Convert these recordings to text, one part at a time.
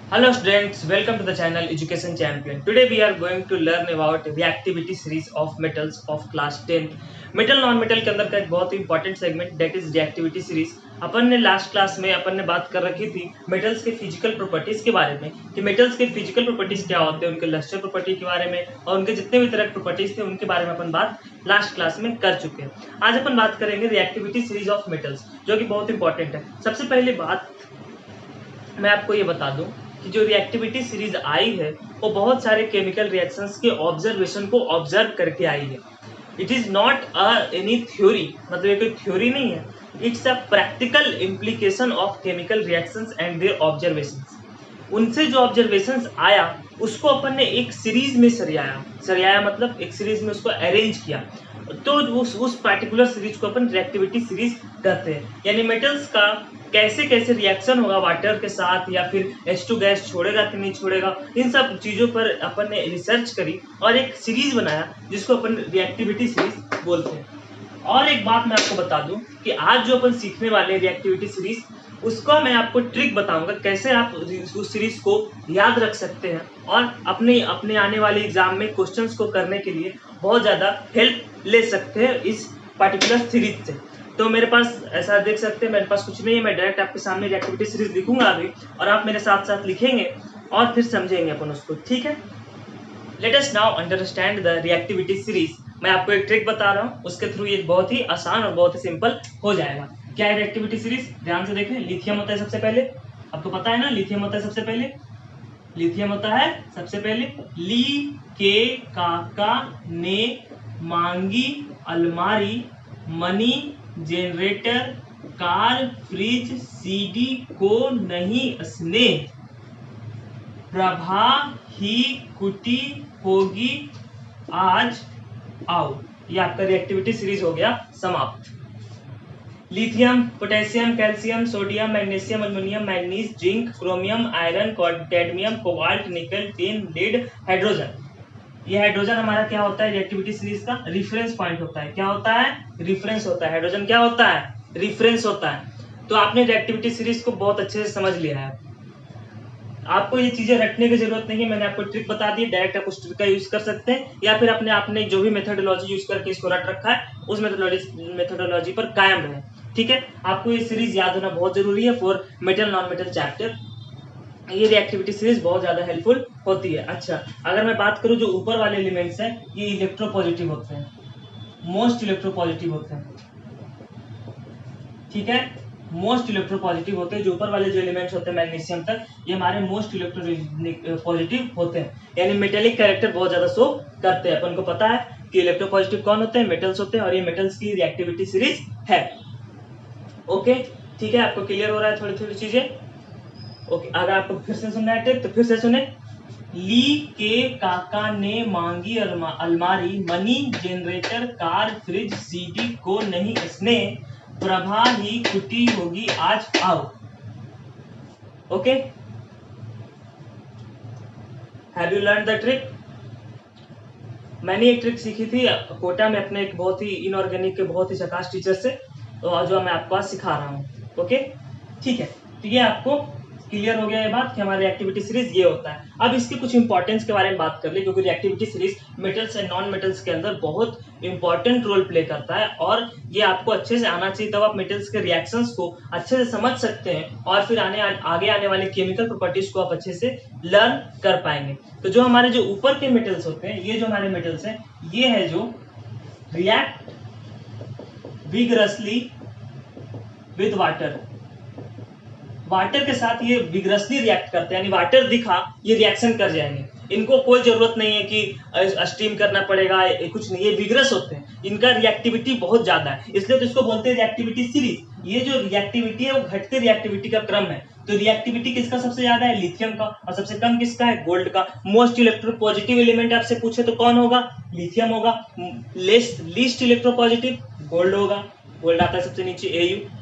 Hello students, welcome to the channel Education Champion. Today we are going to learn about reactivity series of metals of class 10th. Metal non metal के अंदर का एक बहुत ही important segment that is reactivity series. अपन ने last class में अपन ने बात कर रखी थी मेटल्स के फिजिकल प्रॉपर्टीज के बारे में कि मेटल्स के फिजिकल प्रॉपर्टीज क्या होते हैं, उनके लस्टर प्रॉपर्टी के बारे में और उनके जितने भी तरह के प्रॉपर्टीज थे उनके बारे में अपन बात लास्ट क्लास में कर चुके हैं। आज अपन बात करेंगे रिएक्टिविटी सीरीज ऑफ मेटल्स जो कि बहुत इंपॉर्टेंट है। सबसे पहले बात मैं आपको ये बता दूं कि जो रिएक्टिविटी सीरीज आई है वो बहुत सारे केमिकल रिएक्शंस के ऑब्जर्वेशन को ऑब्जर्व करके आई है। It is not any theory, मतलब ये कोई थ्योरी नहीं है, it's a practical implication of chemical reactions and their observations. उनसे जो ऑब्जर्वेशंस आया उसको अपन ने एक सीरीज में सरियाया मतलब एक सीरीज में उसको अरेंज किया, तो उस पर्टिकुलर सीरीज को अपन रिएक्टिविटी सीरीज कहते हैं। यानी मेटल्स का कैसे कैसे रिएक्शन होगा वाटर के साथ या फिर H2 गैस छोड़ेगा कि नहीं छोड़ेगा, इन सब चीज़ों पर अपन ने रिसर्च करी और एक सीरीज बनाया जिसको अपन रिएक्टिविटी सीरीज बोलते हैं। और एक बात मैं आपको बता दूं कि आज जो अपन सीखने वाले हैं रिएक्टिविटी सीरीज, उसका मैं आपको ट्रिक बताऊंगा कैसे आप उस सीरीज को याद रख सकते हैं और अपने अपने आने वाले एग्जाम में क्वेश्चंस को करने के लिए बहुत ज़्यादा हेल्प ले सकते हैं इस पर्टिकुलर सीरीज से। तो मेरे पास ऐसा देख सकते हैं, मेरे पास कुछ नहीं है, मैं डायरेक्ट आपके सामने रिएक्टिविटी सीरीज लिखूंगा अभी और आप मेरे साथ साथ लिखेंगे और फिर समझेंगे अपन उसको, ठीक है। Let us now understand the reactivity series. मैं आपको एक ट्रिक बता रहा हूँ, उसके थ्रू ये बहुत ही आसान और बहुत ही सिंपल हो जाएगा। क्या है रिएक्टिविटी सीरीज, ध्यान से देखें। लिथियम होता है सबसे पहले, आपको पता है ना, लिथियम होता है सबसे पहले, लिथियम होता है सबसे पहले। ली के काका ने मांगी अलमारी, money generator car fridge CD को नहीं स्नेह, प्रभा ही कुटी होगी आज आओ। ये आपका रिएक्टिविटी सीरीज हो गया समाप्त। Lithium, potassium, calcium, sodium, magnesium, aluminium, manganese, zinc, chromium, iron, cadmium, cobalt, निकल, टिन, लीड, हाइड्रोजन। ये हाइड्रोजन हमारा क्या होता है रिएक्टिविटी सीरीज का रिफरेंस पॉइंट होता है। क्या होता है? रिफरेंस होता है। हाइड्रोजन क्या होता है? रिफरेंस होता है। तो आपने रिएक्टिविटी सीरीज को बहुत अच्छे से समझ लिया है। आपको ये चीजें रटने की जरूरत नहीं है, मैंने आपको ट्रिक बता दी, डायरेक्ट आप उस ट्रिक का यूज कर सकते हैं या फिर अपने आपने जो भी मेथोडोलॉजी यूज करके इसको रट रखा है उस मेथोडोलॉजी पर कायम रहे, ठीक है। आपको ये सीरीज याद होना बहुत जरूरी है for metal non metal chapter. ये रिएक्टिविटी सीरीज बहुत ज्यादा हेल्पफुल होती है। अच्छा, अगर मैं बात करूं जो ऊपर वाले एलिमेंट्स हैं ये इलेक्ट्रोपॉजिटिव होते हैं, मोस्ट इलेक्ट्रोपॉजिटिव होते हैं, ठीक है। मोस्ट इलेक्ट्रोपॉजिटिव होते हैं जो ऊपर वाले जो एलिमेंट्स होते हैं मैग्नीशियम तक, ये हमारे मोस्ट इलेक्ट्रोपॉजिटिव होते हैं, यानी मेटेलिक कैरेक्टर बहुत ज्यादा शो करते हैं। अपन को पता है कि इलेक्ट्रोपॉजिटिव कौन होते हैं, मेटल्स होते हैं, और ये मेटल्स की रिएक्टिविटी सीरीज है। ओके, ठीक है, आपको क्लियर हो रहा है थोड़ी थोड़ी चीजें। ओके, अगर आपको फिर से सुनना है ट्रिक तो फिर से सुने। ली के काका ने मांगी अलमारी, money generator car fridge CD को नहीं स्नेह, प्रभा ही कुटी होगी आज आओ। Okay, have you learn the trick? मैंने एक ट्रिक सीखी थी कोटा में अपने एक बहुत ही इनऑर्गेनिक के बहुत ही झकास टीचर से, तो जो मैं आपको आज सिखा रहा हूँ। ओके, ठीक है, तो ये आपको क्लियर हो गया ये बात कि हमारी रिएक्टिविटी सीरीज ये होता है। अब इसके कुछ इंपॉर्टेंस के बारे में बात कर ले, क्योंकि reactivity series metals and non metals के अंदर बहुत इंपॉर्टेंट रोल प्ले करता है और ये आपको अच्छे से आना चाहिए, तब आप मेटल्स के रिएक्शंस को अच्छे से समझ सकते हैं और फिर आगे आने वाले केमिकल प्रॉपर्टीज को आप अच्छे से लर्न कर पाएंगे। तो जो हमारे जो ऊपर के मेटल्स होते हैं, ये जो हमारे मेटल्स हैं, ये है जो react vigorously with water, water के साथ ये विग्रसली रिएक्ट करते हैं, यानी वाटर दिखा ये रिएक्शन कर जाएंगे, इनको कोई जरूरत नहीं है कि स्टीम करना पड़ेगा, कुछ नहीं, ये विग्रस होते हैं, इनका रिएक्टिविटी बहुत ज्यादा है, इसलिए तो इसको बोलते हैं रिएक्टिविटी सीरीज। ये जो रिएक्टिविटी है वो घटते रिएक्टिविटी का क्रम है। तो रिएक्टिविटी किसका सबसे ज्यादा है? लिथियम का, और सबसे कम किसका है? गोल्ड का। मोस्ट इलेक्ट्रोपॉजिटिव एलिमेंट आपसे पूछे तो कौन होगा? लिथियम होगा। लीस्ट इलेक्ट्रोपॉजिटिव गोल्ड होगा, गोल्ड आता है सबसे नीचे Au।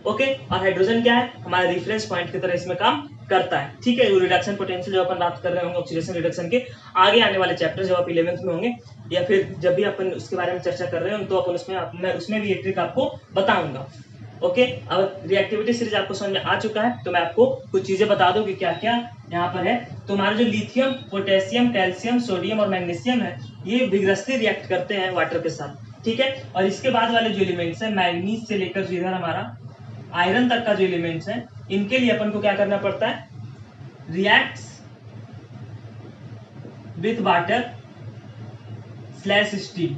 ओके, और हाइड्रोजन क्या है? हमारा रेफरेंस पॉइंट की तरह इसमें काम करता है, ठीक है। रिडक्शन पोटेंशियल जब अपन बात कर रहे होंगे ऑक्सीडेशन रिडक्शन के आगे आने वाले चैप्टर जब आप 11th में होंगे या फिर जब भी अपन उसके बारे में चर्चा कर रहे होंगे तो अपन उसमें भी ये ट्रिक आपको बताऊंगा। ओके, अब रिएक्टिविटी सीरीज आपको समझ में आ चुका है, तो मैं आपको कुछ चीजें बता दूं कि क्या क्या यहाँ पर है। तो हमारा जो लिथियम, पोटेशियम, कैल्शियम, सोडियम और मैग्नीशियम है, ये विग्रसली रिएक्ट करते हैं वाटर के साथ, ठीक है। और इसके बाद वाले जो एलिमेंट्स है, मैग्नीज से लेकर जो इधर हमारा आयरन तक का जो एलिमेंट्स है, इनके लिए अपन को क्या करना पड़ता है, reacts with water slash steam.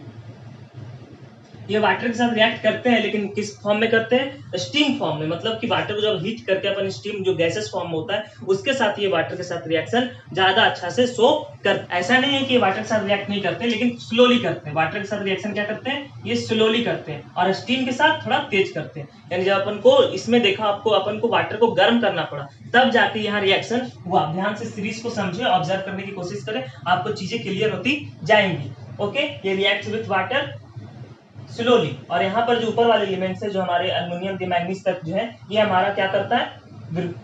ये वाटर के साथ रिएक्ट करते हैं, लेकिन किस फॉर्म में करते हैं, स्टीम फॉर्म में। मतलब कि वाटर को जब हीट करके अपन स्टीम जो गैसेस फॉर्म होता है, उसके साथ ये वाटर के साथ रिएक्शन ज्यादा अच्छा से शो कर। ऐसा नहीं है कि ये वाटर के साथ रिएक्ट नहीं करते, लेकिन स्लोली करते हैं। वाटर के साथ रिएक्शन क्या करते हैं, ये स्लोली करते हैं, और स्टीम के साथ थोड़ा तेज करते हैं। यानी जब अपन को इसमें देखा, आपको अपन को वाटर को गर्म करना पड़ा, तब जाके यहाँ रिएक्शन हुआ। ध्यान से सीरीज को समझे, ऑब्जर्व करने की कोशिश करें, आपको चीजें क्लियर होती जाएंगी। ओके, ये रिएक्ट्स विथ वाटर स्लोली। और यहाँ पर जो ऊपर वाले एलिमेंट्स है, जो हमारे अल्युमिनियम के मैग्नीज तक जो है, ये हमारा क्या करता है,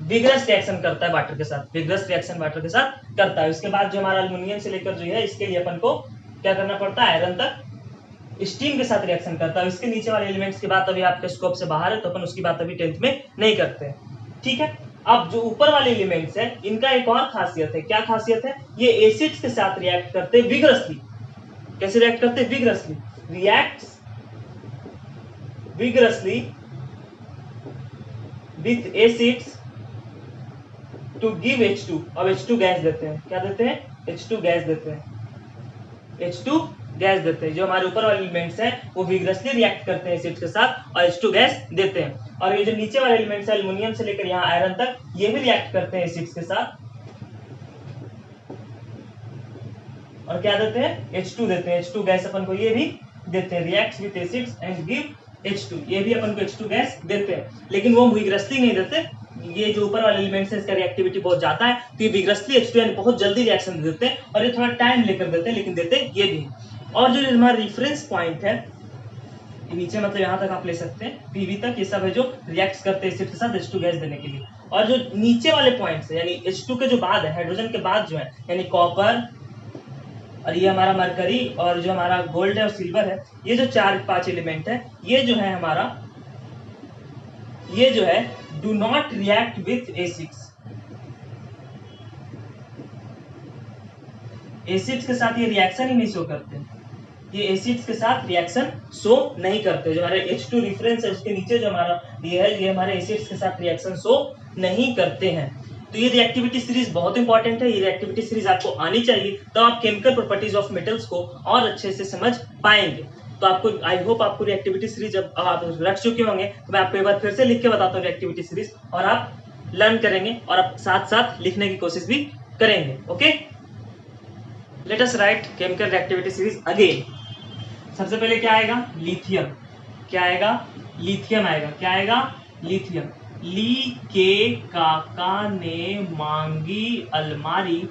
विग्रस रिएक्शन करता है वाटर के साथ, विग्रस रिएक्शन वाटर के साथ करता है। उसके बाद जो हमारा अल्युमिनियम से लेकर जो है, इसके लिए अपन को क्या करना पड़ता है, आयरन तक स्टीम के साथ रिएक्शन करता है। इसके नीचे वाले एलिमेंट्स की बात अभी आपके स्कोप से बाहर है, तो अपन उसकी बात अभी 10th में नहीं करते, ठीक है। अब जो ऊपर वाले एलिमेंट्स है, इनका एक और खासियत है। क्या खासियत है, ये एसिड्स के साथ रिएक्ट करते हैं विग्रसली। कैसे रिएक्ट करते हैं, vigorously. Reacts vigorously with acids to give H2। अब H2 गैस देते हैं, क्या देते हैं, H2 गैस देते हैं, H2 गैस देते हैं। जो हमारे ऊपर वाले एलिमेंट्स हैं, वो विग्रसली रिएक्ट करते हैं एसिड्स के साथ और H2 गैस देते हैं। और ये जो नीचे वाले एलिमेंट्स है, एल्युमिनियम से लेकर यहाँ आयरन तक, ये भी रिएक्ट करते हैं एसिड्स के साथ, और क्या देते हैं, H2 देते हैं। H2 गैस अपन को ये भी देते हैं, reacts with acids and give H2। ये भी अपन को H2 गैस देते हैं, लेकिन वो विग्रसली नहीं देते। ये जो ऊपर वाले एलिमेंट्स है, इसका रिएक्टिविटी बहुत ज्यादा है, तो ये विग्रसली H2 यानी बहुत जल्दी रिएक्शन देते हैं, और ये थोड़ा टाइम लेकर देते हैं, लेकिन देते ये भी। और जो हमारा रेफरेंस पॉइंट है, नीचे मतलब यहाँ तक आप ले सकते हैं, PV तक, ये सब है जो रिएक्ट करते हैं एसिड के साथ H2 गैस देने के लिए। और जो नीचे वाले पॉइंट्स है, यानी H2 के जो बाद है, हाइड्रोजन के बाद जो है, यानी कॉपर, और ये हमारा मरकरी, और जो हमारा गोल्ड है और सिल्वर है, ये जो 4-5 एलिमेंट है, ये जो है हमारा, ये जो है do not react with acids. Acids के साथ ये रिएक्शन ही नहीं शो करते, ये एसिड्स के साथ रिएक्शन शो नहीं करते। जो हमारे H2 रेफरेंस है, उसके नीचे जो हमारा ये है, ये हमारे एसिड्स के साथ रिएक्शन शो नहीं करते हैं। तो ये रिएक्टिविटी सीरीज बहुत इंपॉर्टेंट है। ये रिएक्टिविटी सीरीज आपको आनी चाहिए, तो आप केमिकल प्रॉपर्टीज ऑफ मेटल्स को और अच्छे से समझ पाएंगे। तो आपको, आई होप आपको रिएक्टिविटी सीरीज अब आप रख चुके होंगे, तो मैं आपको एक बार फिर से लिख के बताता हूँ रिएक्टिविटी सीरीज, और आप लर्न करेंगे और आप साथ साथ लिखने की कोशिश भी करेंगे। Okay, let us right chemical reactivity series again. सबसे पहले क्या आएगा, लिथियम। क्या आएगा, लिथियम आएगा। क्या आएगा, लिथियम। ली के काका ने मांगी अलमारी,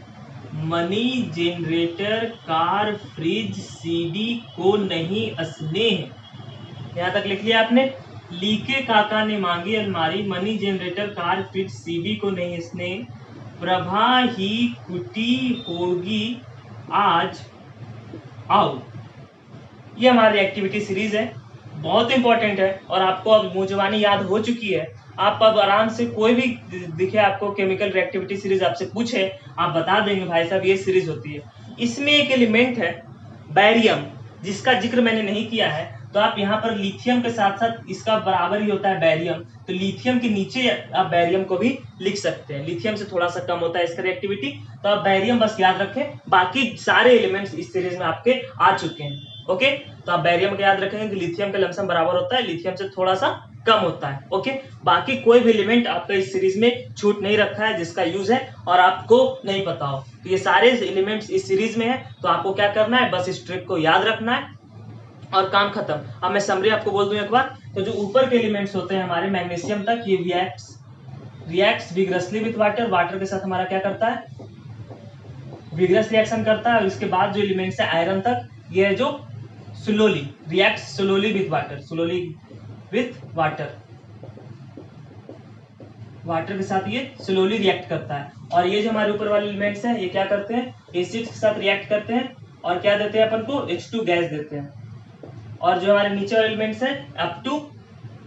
money generator car fridge CD को नहीं स्नेह। यहां तक लिख लिया आपने। ली के काका ने मांगी अलमारी, money generator car fridge CD को नहीं स्नेह, प्रभा ही कुटी होगी आज आओ। ये हमारी एक्टिविटी सीरीज है, बहुत इंपॉर्टेंट है, और आपको अब मुंह याद हो चुकी है। आप अब आराम से कोई भी दिखे आपको केमिकल रिएक्टिविटी सीरीज आपसे पूछे, आप बता देंगे भाई साहब ये सीरीज होती है। इसमें एक एलिमेंट है बैरियम, जिसका जिक्र मैंने नहीं किया है, तो आप यहाँ पर लिथियम के साथ साथ इसका बराबर ही होता है बैरियम, तो लिथियम के नीचे आप बैरियम को भी लिख सकते हैं। लिथियम से थोड़ा सा कम होता है इसका रिएक्टिविटी, तो आप बैरियम बस याद रखें, बाकी सारे एलिमेंट्स इस सीरीज में आपके आ चुके हैं। ओके, तो आप बैरियम का याद रखेंगे कि लिथियम का लमसम बराबर होता है, लिथियम से थोड़ा सा कम होता है। ओके, बाकी कोई भी एलिमेंट आपका इस सीरीज में छूट नहीं रखा है जिसका यूज है और आपको नहीं पता हो, तो ये सारे एलिमेंट्स इस सीरीज में है। तो आपको क्या करना है, बस इस ट्रिक को याद रखना है और काम खत्म। अब मैं समरी आपको बोल दूं एक बार, तो जो ऊपर के एलिमेंट्स होते हैं हमारे मैग्नीशियम तक, ये reacts vigorously with water, water के साथ हमारा क्या करता है, विग्रस रिएक्शन करता है। और इसके बाद जो एलिमेंट्स है आयरन तक, ये है जो slowly reacts slowly with water, slowly with water, water के साथ ये स्लोली रिएक्ट करता है। और ये जो हमारे ऊपर वाले एलिमेंट्स हैं, ये क्या करते हैं, एसिड्स के साथ रिएक्ट करते हैं, और क्या देते हैं अपन को, H2 गैस देते हैं। और जो हमारे नीचे वाले एलिमेंट्स हैं, अप टू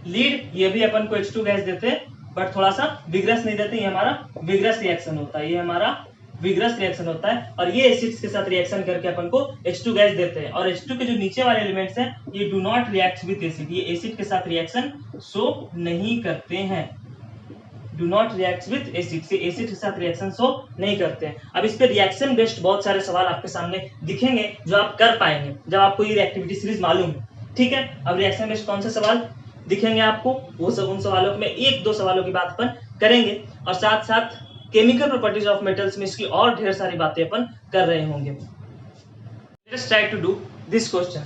लीड ये भी अपन को H2 गैस देते हैं, बट थोड़ा सा विग्रस नहीं देते, ये हमारा विग्रस रिएक्शन होता है, ये हमारा विग्रस रिएक्शन होता है। और ये एसिड्स के साथ रिएक्शन करके अपन को H2 गैस देते हैं। और H2 के जो नीचे वाले एलिमेंट्स हैं ये do not react with acid, ये एसिड के साथ रिएक्शन शो नहीं करते हैं, do not react with acid, से एसिड के साथ रिएक्शन शो नहीं करते हैं। अब इस पे रिएक्शन बेस्ड बहुत सारे सवाल आपके सामने दिखेंगे जो आप कर पाएंगे जब आपको ये रिएक्टिविटी सीरीज मालूम है, ठीक है। अब रिएक्शन बेस्ड कौन से सवाल दिखेंगे आपको, वो सब उन सवालों में एक दो सवालों की बात अपन करेंगे, और साथ साथ केमिकल प्रॉपर्टीज ऑफ मेटल्स में इसकी और ढेर सारी बातें अपन कर रहे होंगे। Let's try to do this question.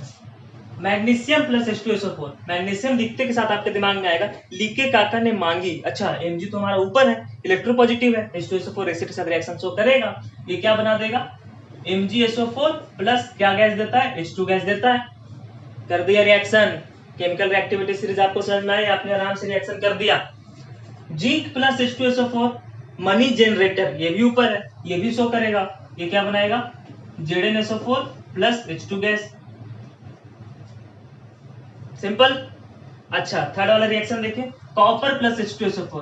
Magnesium plus H2SO4, magnesium दिखते के साथ आपके दिमाग में आएगा लीके काका ने मांगी, अच्छा Mg तो हमारा ऊपर है, इलेक्ट्रोपॉजिटिव है, H2SO4 एसिड के साथ रिएक्शन शो करेगा, ये क्या बना देगा MgSO4 प्लस क्या गैस देता है, H2 गैस देता है, कर दिया रिएक्शन। केमिकल रिएक्टिविटी सीरीज आपको समझ में आई, आपने आराम से रिएक्शन कर दिया। Zinc plus H2SO4 money generator, ये भी ऊपर है, ये भी शो करेगा, ये क्या बनाएगा ZnSO4 plus H2 gas, simple. अच्छा थर्ड वाला रिएक्शन देखिए, कॉपर प्लस H2SO4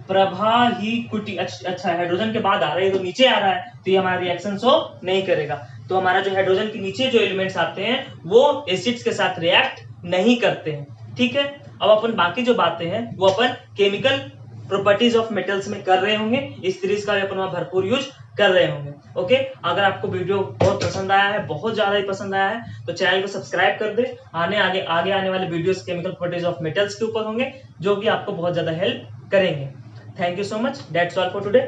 प्रभा ही कुटी, अच्छा हाइड्रोजन के बाद आ रहा है, तो नीचे आ रहा है, तो ये हमारा रिएक्शन शो नहीं करेगा। तो हमारा जो हाइड्रोजन के नीचे जो एलिमेंट्स आते हैं वो एसिड्स के साथ रिएक्ट नहीं करते हैं, ठीक है। अब अपन बाकी जो बातें हैं वो अपन केमिकल प्रॉपर्टीज ऑफ मेटल्स में कर रहे होंगे, इस सीरीज का भी अपन भरपूर यूज कर रहे होंगे। ओके, अगर आपको वीडियो बहुत पसंद आया है, बहुत ज्यादा ही पसंद आया है, तो चैनल को सब्सक्राइब कर दे। आगे आने वाले videos chemical properties of metals के ऊपर होंगे जो कि आपको बहुत ज्यादा हेल्प करेंगे। Thank you so much, that's all for today.